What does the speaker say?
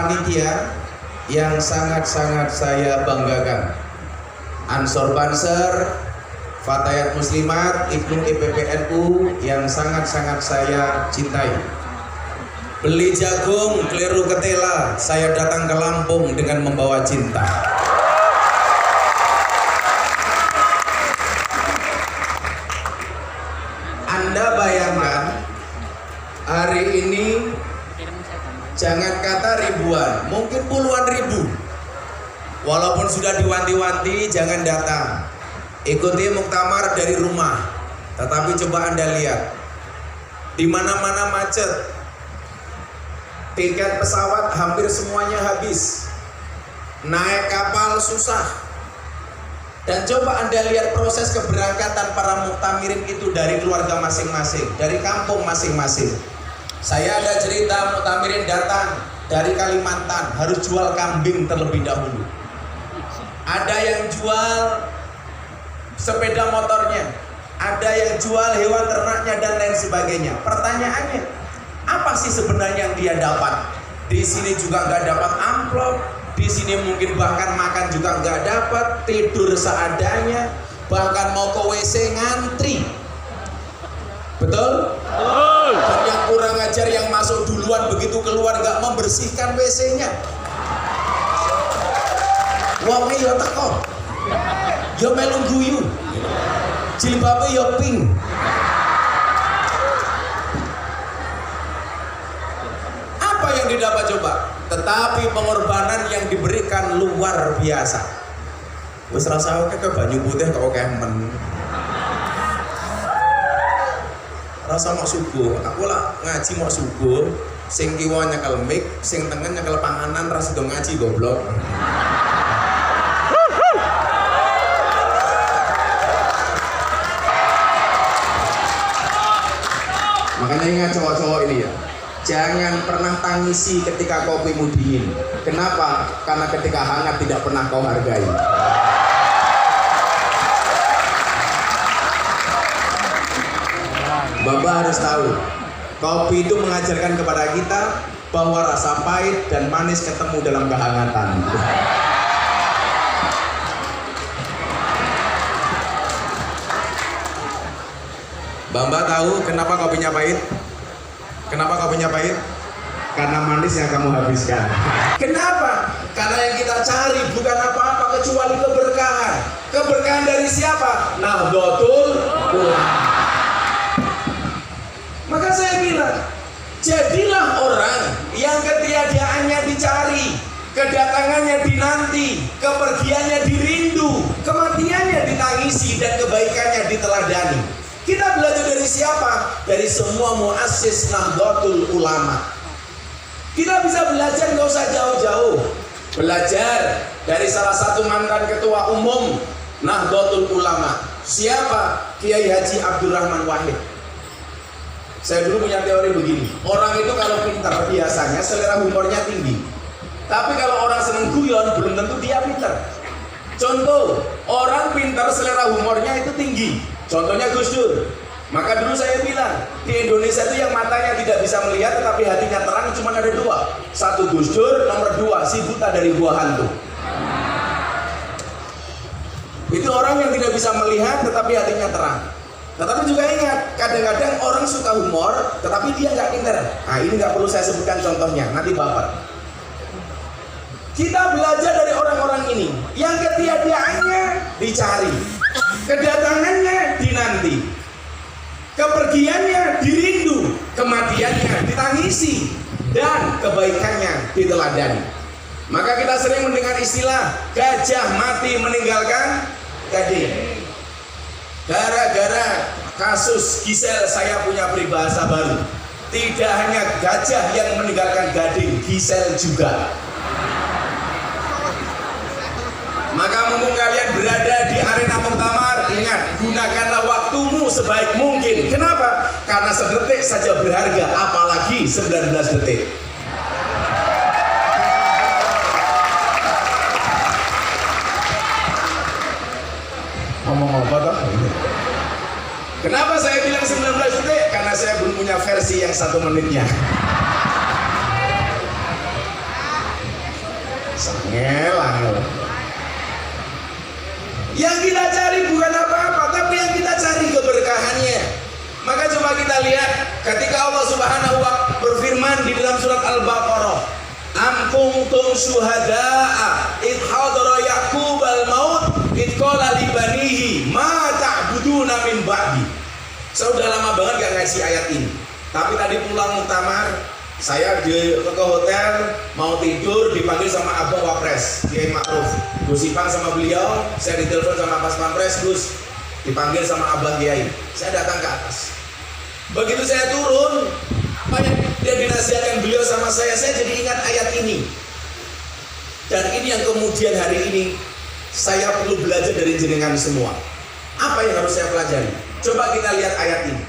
panitia yang sangat-sangat saya banggakan. Ansor Banser, Fatayat Muslimat, Ibnu IPPNU yang sangat-sangat saya cintai. Beli jagung, keliru ketela, saya datang ke Lampung dengan membawa cinta. Anda bayangkan, hari ini jangan kata ribuan, mungkin puluhan ribu. Walaupun sudah diwanti-wanti, jangan datang. Ikuti muktamar dari rumah. Tetapi coba Anda lihat, di mana-mana macet. Tiket pesawat hampir semuanya habis. Naik kapal susah. Dan coba Anda lihat proses keberangkatan para muktamirin itu dari keluarga masing-masing, dari kampung masing-masing. Saya ada cerita muktamirin datang dari Kalimantan, harus jual kambing terlebih dahulu. Ada yang jual sepeda motornya, ada yang jual hewan ternaknya dan lain sebagainya. Pertanyaannya, apa sih sebenarnya yang dia dapat? Di sini juga nggak dapat amplop, di sini mungkin bahkan makan juga nggak dapat, tidur seadanya, bahkan mau ke WC ngantri. Betul? Dan yang kurang ajar yang masuk duluan, begitu keluar nggak membersihkan WC-nya. Wonge yo teko, yo melu guyu, jilbabe yo pink. Apa yang didapat coba? Tetapi pengorbanan yang diberikan luar biasa. Wis rasa oke ke banyu putih kok kemen. Rasa mau subuh, aku lah ngaji mau subuh, sing kiwa nyekel mic, sing tengen nyekel panganan, ras do ngaji goblok. Makanya ingat cowok-cowok ini ya, jangan pernah tangisi ketika kopimu dingin. Kenapa? Karena ketika hangat tidak pernah kau hargai. Bapak harus tahu, kopi itu mengajarkan kepada kita bahwa rasa pahit dan manis ketemu dalam kehangatan. Mbak tahu kenapa kopinya pahit? Kenapa kopinya pahit? Karena manis yang kamu habiskan. Kenapa? Karena yang kita cari bukan apa-apa kecuali keberkahan. Keberkahan dari siapa? Nahdlatul Ulama. Maka saya bilang, jadilah orang yang ketiadaannya dicari, kedatangannya dinanti, kepergiannya dirindu, kematiannya ditangisi, dan kebaikannya diteladani. Kita belajar dari siapa? Dari semua muassis Nahdlatul Ulama. Kita bisa belajar nggak usah jauh-jauh. Belajar dari salah satu mantan ketua umum Nahdlatul Ulama. Siapa? Kiai Haji Abdurrahman Wahid. Saya dulu punya teori begini. Orang itu kalau pintar biasanya selera humornya tinggi. Tapi kalau orang seneng guyon belum tentu dia pintar. Contoh, orang pintar selera humornya itu tinggi. Contohnya Gus Dur. Maka dulu saya bilang, di Indonesia itu yang matanya tidak bisa melihat tetapi hatinya terang cuma ada dua. Satu Gus Dur, nomor dua si buta dari gua hantu. Itu orang yang tidak bisa melihat tetapi hatinya terang. Tetapi juga ingat, kadang-kadang orang suka humor tetapi dia nggak pintar. Nah ini nggak perlu saya sebutkan contohnya, nanti baper. Kita belajar dari orang-orang ini yang ketiadaannya dicari, kedatangannya dinanti, kepergiannya dirindu, kematiannya ditangisi, dan kebaikannya diteladani. Maka kita sering mendengar istilah gajah mati meninggalkan gading. Gara-gara kasus Gisel saya punya peribahasa baru. Tidak hanya gajah yang meninggalkan gading, Gisel juga. Maka mumpung kalian berada di arena muktamar, ingat, gunakanlah waktumu sebaik mungkin. Kenapa? Karena sedetik saja berharga, apalagi 19 detik. Ngomong apa toh? Kenapa saya bilang 19 detik? Karena saya belum punya versi yang 1 menitnya. Angel. Yang kita cari bukan apa-apa, tapi yang kita cari keberkahannya. Maka coba kita lihat ketika Allah Subhanahu wa Ta'ala berfirman di dalam surat Al-Baqarah, am kuntum syuhada'a id hadara yaqubal maut id qala li banihi ma ta'buduna min ba'di. Saya udah lama banget gak ngasih ayat ini, tapi tadi pulang muktamar, saya ke hotel mau tidur, dipanggil sama Abang Wapres Kiai Ma'ruf, Gus Ipang sama beliau, saya ditelepon sama Pas Pampres, Gus dipanggil sama Abang Kiai. Saya datang ke atas, begitu saya turun, apa yang dia dinasihatkan beliau sama saya jadi ingat ayat ini. Dan ini yang kemudian hari ini saya perlu belajar dari jenengan semua. Apa yang harus saya pelajari? Coba kita lihat ayat ini.